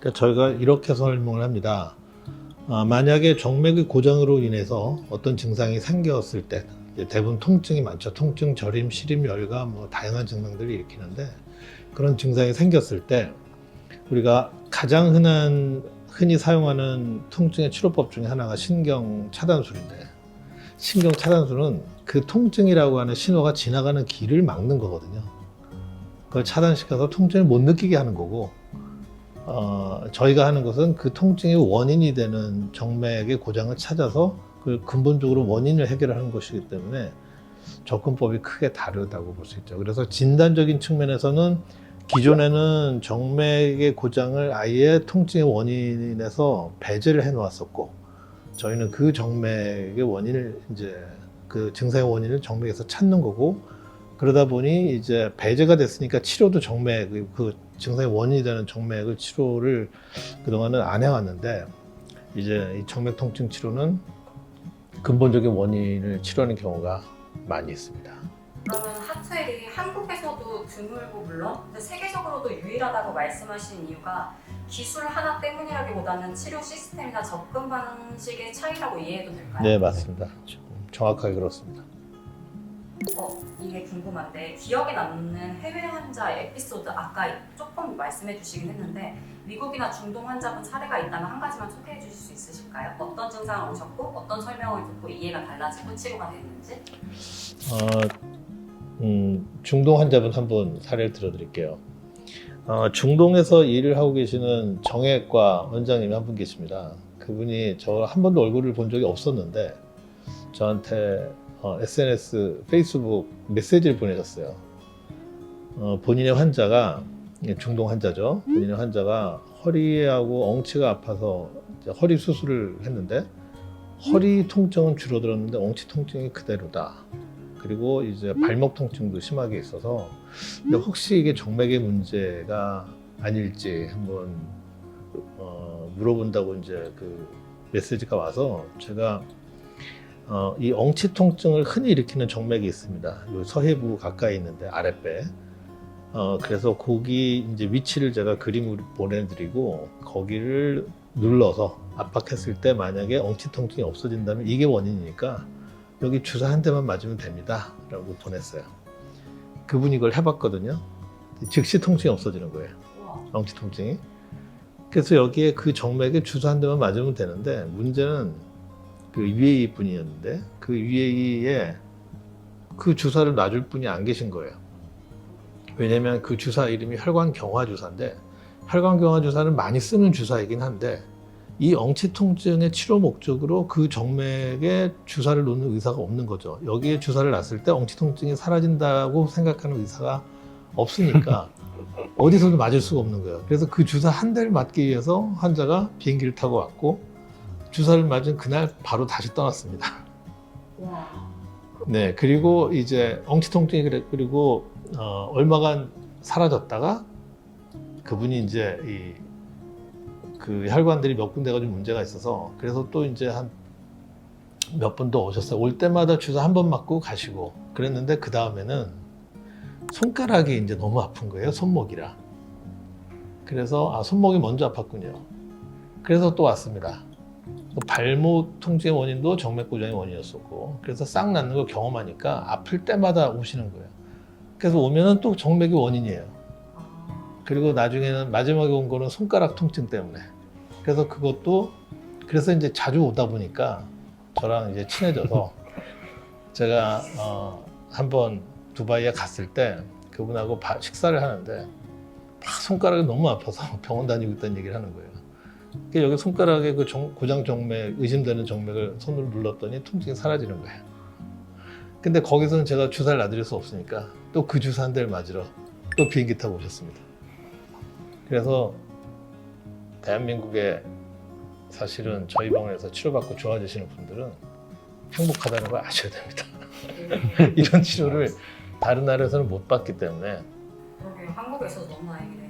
그러니까 저희가 이렇게 설명을 합니다. 만약에 정맥의 고장으로 인해서 어떤 증상이 생겼을 때 이제 대부분 통증이 많죠. 통증, 저림, 시림, 열과 뭐 다양한 증상들을 일으키는데 그런 증상이 생겼을 때 우리가 가장 흔히 사용하는 통증의 치료법 중에 하나가 신경 차단술인데 신경 차단술은 그 통증이라고 하는 신호가 지나가는 길을 막는 거거든요. 그걸 차단시켜서 통증을 못 느끼게 하는 거고 저희가 하는 것은 그 통증의 원인이 되는 정맥의 고장을 찾아서 그 근본적으로 원인을 해결하는 것이기 때문에 접근법이 크게 다르다고 볼 수 있죠. 그래서 진단적인 측면에서는 기존에는 정맥의 고장을 아예 통증의 원인에서 배제를 해 놓았었고 저희는 그 정맥의 원인을 이제 그 증상의 원인을 정맥에서 찾는 거고 그러다 보니 이제 배제가 됐으니까 치료도 정맥 그 증상의 원인이 되는 정맥을 치료를 그동안은 안 해왔는데 이제 이 정맥 통증 치료는 근본적인 원인을 치료하는 경우가 많이 있습니다. 그러면 하트웰이 한국에서도 드물고 물론 근데 세계적으로도 유일하다고 말씀하신 이유가 기술 하나 때문이라기보다는 치료 시스템이나 접근 방식의 차이라고 이해해도 될까요? 네, 맞습니다. 정확하게 그렇습니다. 이게 궁금한데 기억에 남는 해외 환자 에피소드 아까 조금 말씀해 주시긴 했는데 미국이나 중동 환자분 사례가 있다면 한 가지만 소개해 주실 수 있으실까요? 어떤 증상을 오셨고 어떤 설명을 듣고 이해가 달라지고 치료가 됐는지? 중동 환자분 한 분 사례를 들어드릴게요. 중동에서 일을 하고 계시는 정형외과 원장님이 한 분 계십니다. 그분이 저 한 번도 얼굴을 본 적이 없었는데 저한테 SNS, 페이스북 메시지를 보내셨어요. 본인의 환자가 중동 환자죠. 본인의 환자가 허리하고 엉치가 아파서 이제 허리 수술을 했는데 허리 통증은 줄어들었는데 엉치 통증이 그대로다. 그리고 이제 발목 통증도 심하게 있어서 근데 혹시 이게 정맥의 문제가 아닐지 한번 물어본다고 이제 그 메시지가 와서 제가 이 엉치 통증을 흔히 일으키는 정맥이 있습니다. 요 서해부 가까이 있는데 아랫배. 그래서 거기 이제 위치를 제가 그림으로 보내드리고 거기를 눌러서 압박했을 때 만약에 엉치 통증이 없어진다면 이게 원인이니까 여기 주사 한 대만 맞으면 됩니다. 라고 보냈어요. 그분이 이걸 해봤거든요. 즉시 통증이 없어지는 거예요. 엉치 통증이. 그래서 여기에 그 정맥에 주사 한 대만 맞으면 되는데 문제는 그 UAE 분이었는데 그 UAE에 그 주사를 놔줄 분이 안 계신 거예요. 왜냐면 그 주사 이름이 혈관경화 주사인데 혈관경화 주사는 많이 쓰는 주사이긴 한데 이 엉치 통증의 치료 목적으로 그 정맥에 주사를 놓는 의사가 없는 거죠. 여기에 주사를 놨을 때 엉치 통증이 사라진다고 생각하는 의사가 없으니까 어디서도 맞을 수가 없는 거예요. 그래서 그 주사 한 대를 맞기 위해서 환자가 비행기를 타고 왔고 주사를 맞은 그날 바로 다시 떠났습니다. 와. 네, 그리고 이제 엉치 통증이 그리고 얼마간 사라졌다가 그분이 이제 그 혈관들이 몇 군데가 좀 문제가 있어서 그래서 또 이제 한 몇 번 더 오셨어요. 올 때마다 주사 한 번 맞고 가시고 그랬는데 그 다음에는 손가락이 이제 너무 아픈 거예요. 손목이라. 그래서 손목이 먼저 아팠군요. 그래서 또 왔습니다. 발목 통증의 원인도 정맥 고장의 원인이었었고 그래서 싹 낫는 걸 경험하니까 아플 때마다 오시는 거예요. 그래서 오면은 또 정맥이 원인이에요. 그리고 나중에는 마지막에 온 거는 손가락 통증 때문에 그래서 그래서 이제 자주 오다 보니까 저랑 이제 친해져서 제가 한번 두바이에 갔을 때 그분하고 식사를 하는데 손가락이 너무 아파서 병원 다니고 있다는 얘기를 하는 거예요. 여기 손가락에 그 고장 정맥, 의심되는 정맥을 손으로 눌렀더니 통증이 사라지는 거예요. 근데 거기서는 제가 주사를 놔드릴 수 없으니까 또 그 주사 한 대를 맞으러 또 비행기 타고 오셨습니다. 그래서 대한민국에 사실은 저희 병원에서 치료받고 좋아지시는 분들은 행복하다는 걸 아셔야 됩니다. 이런 치료를 다른 나라에서는 못 받기 때문에. 그러게요. 한국에서도 너무 다행이네요.